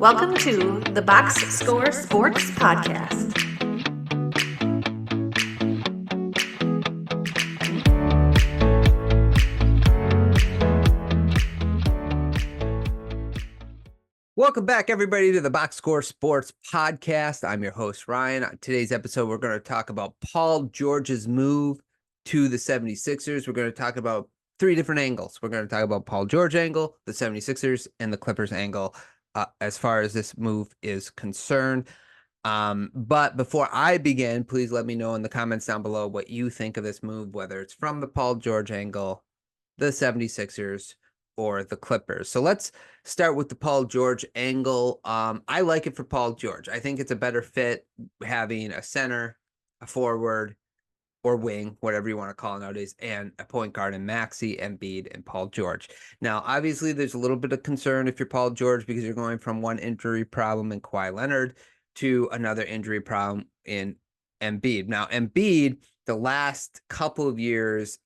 Welcome to the Box Score Sports Podcast. Welcome back, everybody, to the Box Score Sports Podcast. I'm your host, Ryan. On today's episode, we're going to talk about Paul George's move to the 76ers. We're going to talk about three different angles. We're going to talk about Paul George angle, the 76ers, and the Clippers angle as far as this move is concerned. But before I begin, please let me know in the comments down below what you think of this move, whether it's from the Paul George angle, the 76ers, or the Clippers. So let's start with the Paul George angle. I like it for Paul George. I think it's a better fit having a center, a forward, or wing, whatever you want to call it nowadays, and a point guard in Maxey, Embiid, and Paul George. Now, obviously, there's a little bit of concern if you're Paul George because you're going from one injury problem in Kawhi Leonard to another injury problem in Embiid. Now, Embiid, the last couple of years,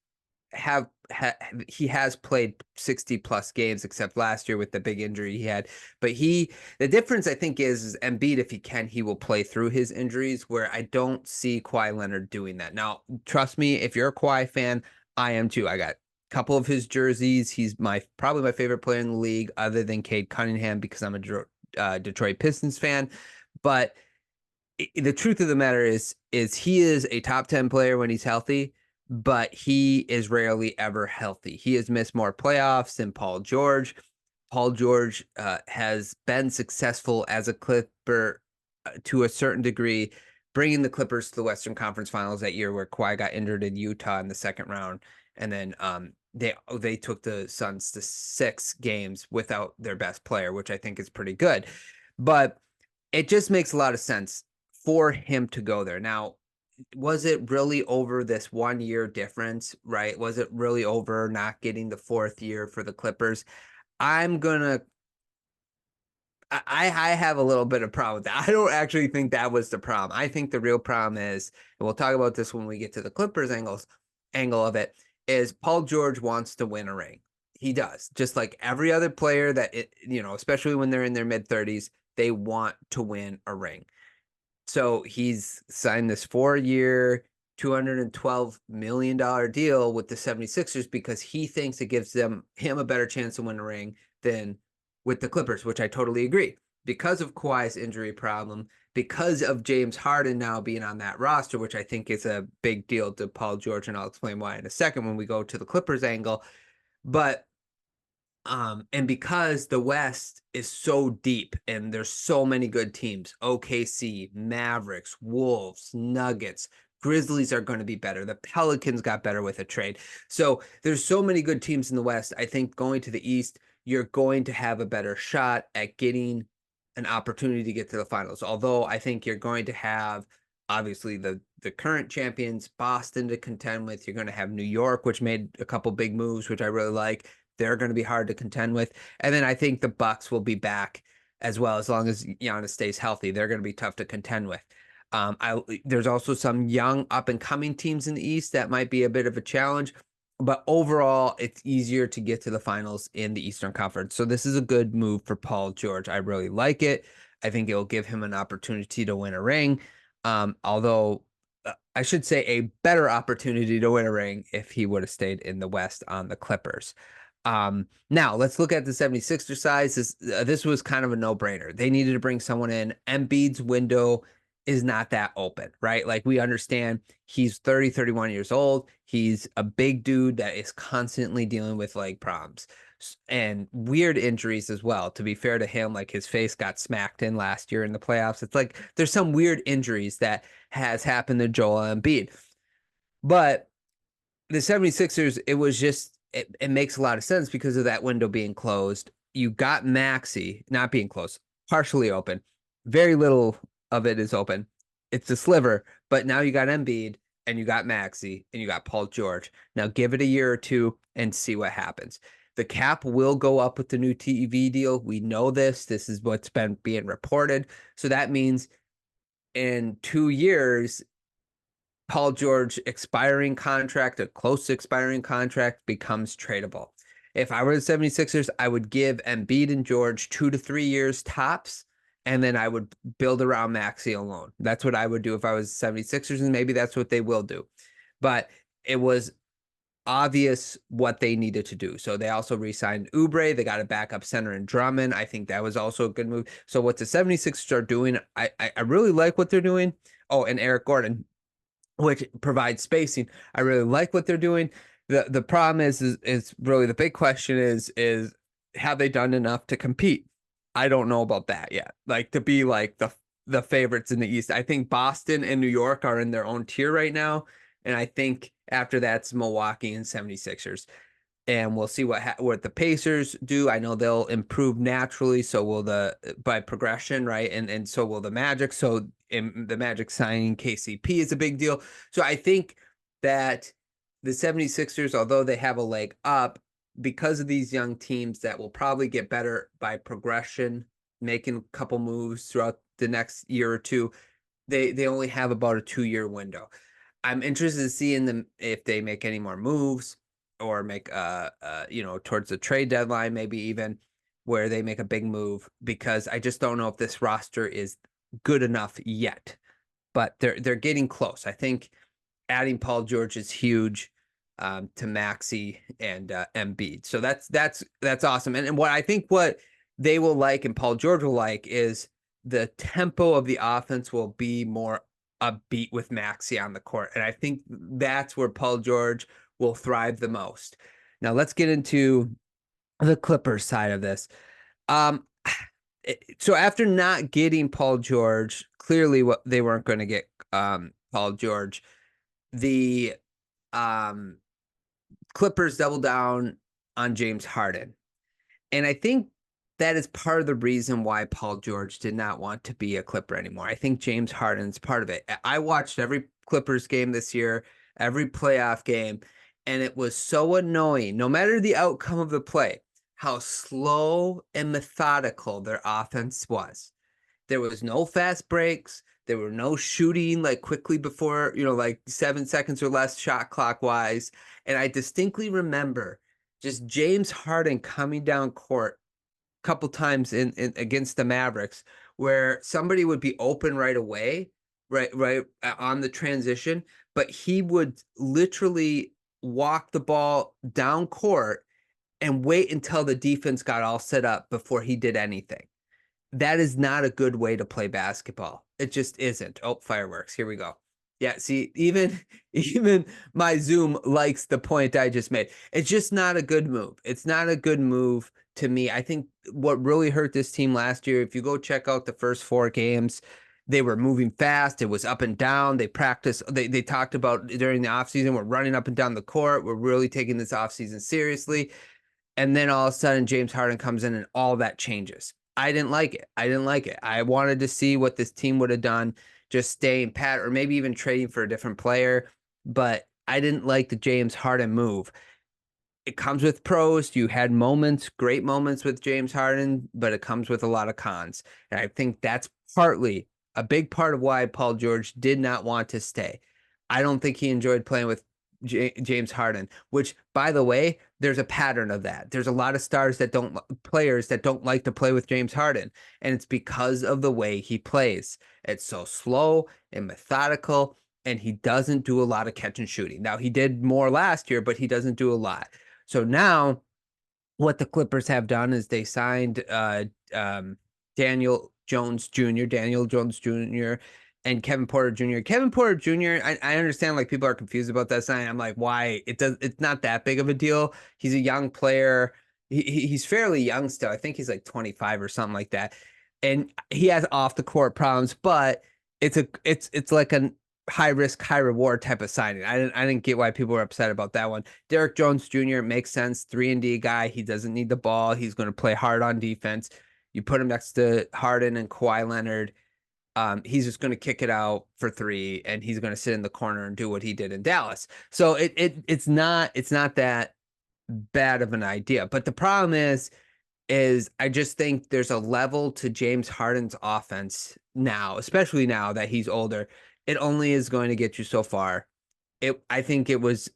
he has played 60 plus games, except last year with the big injury he had. But the difference I think is Embiid, if he can, he will play through his injuries, where I don't see Kawhi Leonard doing that. Now, trust me, if you're a Kawhi fan, I am too. I got a couple of his jerseys. He's probably my favorite player in the league, other than Cade Cunningham, because I'm a Detroit Pistons fan. But the truth of the matter is he is a top 10 player when he's healthy, but he is rarely ever healthy. He has missed more playoffs than Paul George. Paul George has been successful as a Clipper to a certain degree, bringing the Clippers to the Western Conference Finals that year where Kawhi got injured in Utah in the second round. And then they took the Suns to 6 games without their best player, which I think is pretty good. But it just makes a lot of sense for him to go there. Now, was it really over this 1 year difference, right? Was it really over not getting the 4th year for the Clippers? I have a little bit of problem with that. I don't actually think that was the problem. I think the real problem is, and we'll talk about this when we get to the Clippers angle of it, is Paul George wants to win a ring. He does. Just like every other player especially when they're in their mid-30s, they want to win a ring. So he's signed this 4-year, $212 million deal with the 76ers because he thinks it gives him a better chance to win a ring than with the Clippers, which I totally agree. Because of Kawhi's injury problem, because of James Harden now being on that roster, which I think is a big deal to Paul George, and I'll explain why in a second when we go to the Clippers angle. But and because the West is so deep and there's so many good teams, OKC, Mavericks, Wolves, Nuggets, Grizzlies are going to be better. The Pelicans got better with a trade. So there's so many good teams in the West. I think going to the East, you're going to have a better shot at getting an opportunity to get to the finals. Although I think you're going to have, obviously, the current champions, Boston, to contend with. You're going to have New York, which made a couple big moves, which I really like. They're going to be hard to contend with. And then I think the Bucks will be back as well, as long as Giannis stays healthy. They're going to be tough to contend with. There's also some young up-and-coming teams in the East that might be a bit of a challenge. But overall, it's easier to get to the finals in the Eastern Conference. So this is a good move for Paul George. I really like it. I think it'll give him an opportunity to win a ring. Although I should say a better opportunity to win a ring if he would have stayed in the West on the Clippers. Now let's look at the 76ers side. This was kind of a no-brainer. They needed to bring someone in. Embiid's window is not that open, right? Like, we understand he's 30, 31 years old. He's a big dude that is constantly dealing with leg problems and weird injuries as well. To be fair to him, like, his face got smacked in last year in the playoffs. It's like there's some weird injuries that has happened to Joel Embiid. But the 76ers, it makes a lot of sense because of that window being closed. You got Maxey not being closed, partially open. Very little of it is open. It's a sliver, but now you got Embiid and you got Maxey and you got Paul George. Now give it a year or two and see what happens. The cap will go up with the new TV deal. We know this. This is what's been being reported. So that means in 2 years, Paul George expiring contract, a close expiring contract, becomes tradable. If I were the 76ers, I would give Embiid and George 2 to 3 years tops, and then I would build around Maxey alone. That's what I would do if I was 76ers, and maybe that's what they will do. But it was obvious what they needed to do. So they also re-signed Oubre. They got a backup center in Drummond. I think that was also a good move. So what the 76ers are doing, I really like what they're doing. Oh, and Eric Gordon, which provides spacing. I really like what they're doing. The problem is really the big question is have they done enough to compete? I don't know about that yet. Like to be like the favorites in the East. I think Boston and New York are in their own tier right now. And I think after that's Milwaukee and 76ers. And we'll see what the Pacers do. I know they'll improve naturally. So will by progression, right? And so will the Magic. So the Magic signing KCP is a big deal. So I think that the 76ers, although they have a leg up, because of these young teams that will probably get better by progression, making a couple moves throughout the next year or two, they only have about a 2-year window. I'm interested to see if they make any more moves or make towards the trade deadline, maybe even where they make a big move, because I just don't know if this roster is good enough yet. But they're getting close. I think adding Paul George is huge to Maxey and Embiid. So that's awesome. And what they will like and Paul George will like is the tempo of the offense will be more upbeat with Maxey on the court. And I think that's where Paul George will thrive the most. Now let's get into the Clippers side of this. So after not getting Paul George, clearly what they weren't going to get Paul George, the Clippers double down on James Harden. And I think that is part of the reason why Paul George did not want to be a Clipper anymore. I think James Harden's part of it. I watched every Clippers game this year, every playoff game, and it was so annoying, no matter the outcome of the play, how slow and methodical their offense was. There was no fast breaks. There were no shooting like quickly before, like 7 seconds or less shot clock wise. And I distinctly remember just James Harden coming down court a couple times in against the Mavericks where somebody would be open right away, right on the transition, but he would literally walk the ball down court and wait until the defense got all set up before he did anything. That is not a good way to play basketball. It just isn't. Oh, fireworks. Here we go. Yeah, see, even my Zoom likes the point I just made. It's just not a good move. It's not a good move to me. I think what really hurt this team last year, if you go check out the first 4 games, they were moving fast. It was up and down. They practiced. They talked about during the offseason, we're running up and down the court. We're really taking this offseason seriously. And then all of a sudden, James Harden comes in and all that changes. I didn't like it. I wanted to see what this team would have done, just staying pat or maybe even trading for a different player. But I didn't like the James Harden move. It comes with pros. You had great moments with James Harden, but it comes with a lot of cons. And I think that's partly a big part of why Paul George did not want to stay. I don't think he enjoyed playing with James Harden, which, by the way, there's a pattern of that. There's a lot of players that don't like to play with James Harden, and it's because of the way he plays. It's so slow and methodical, and he doesn't do a lot of catch and shooting. Now, he did more last year, but he doesn't do a lot. So now what the Clippers have done is they signed Daniel Jones Jr. and Kevin Porter Jr. Kevin Porter Jr., I understand like people are confused about that sign. I'm like, why? It's not that big of a deal. He's a young player. He's fairly young still. I think he's like 25 or something like that. And he has off the court problems, but it's like a high risk, high reward type of signing. I didn't get why people were upset about that one. Derrick Jones Jr. makes sense. 3-and-D guy. He doesn't need the ball. He's going to play hard on defense. You put him next to Harden and Kawhi Leonard. He's just going to kick it out for 3, and he's going to sit in the corner and do what he did in Dallas. So it's not that bad of an idea. But the problem is I just think there's a level to James Harden's offense now, especially now that he's older. It only is going to get you so far. I think it was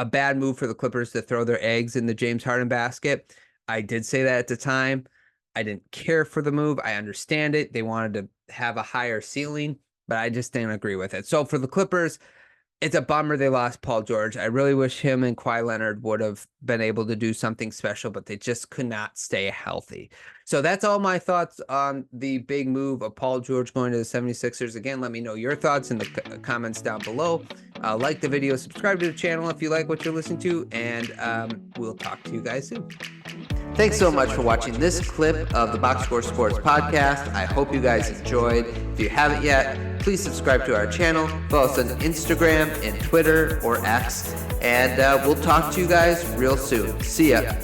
a bad move for the Clippers to throw their eggs in the James Harden basket. I did say that at the time. I didn't care for the move. I understand it. They wanted to have a higher ceiling, but I just didn't agree with it. So for the Clippers, it's a bummer they lost Paul George. I really wish him and Kawhi Leonard would have been able to do something special, but they just could not stay healthy. So that's all my thoughts on the big move of Paul George going to the 76ers. Again, let me know your thoughts in the comments down below. Like the video, subscribe to the channel if you like what you're listening to, and we'll talk to you guys soon. Thanks so much for watching this clip of the Box Score Sports Podcast. I hope you guys enjoyed. If you haven't yet, please subscribe to our channel. Follow us on Instagram and Twitter or X. And we'll talk to you guys real soon. See ya.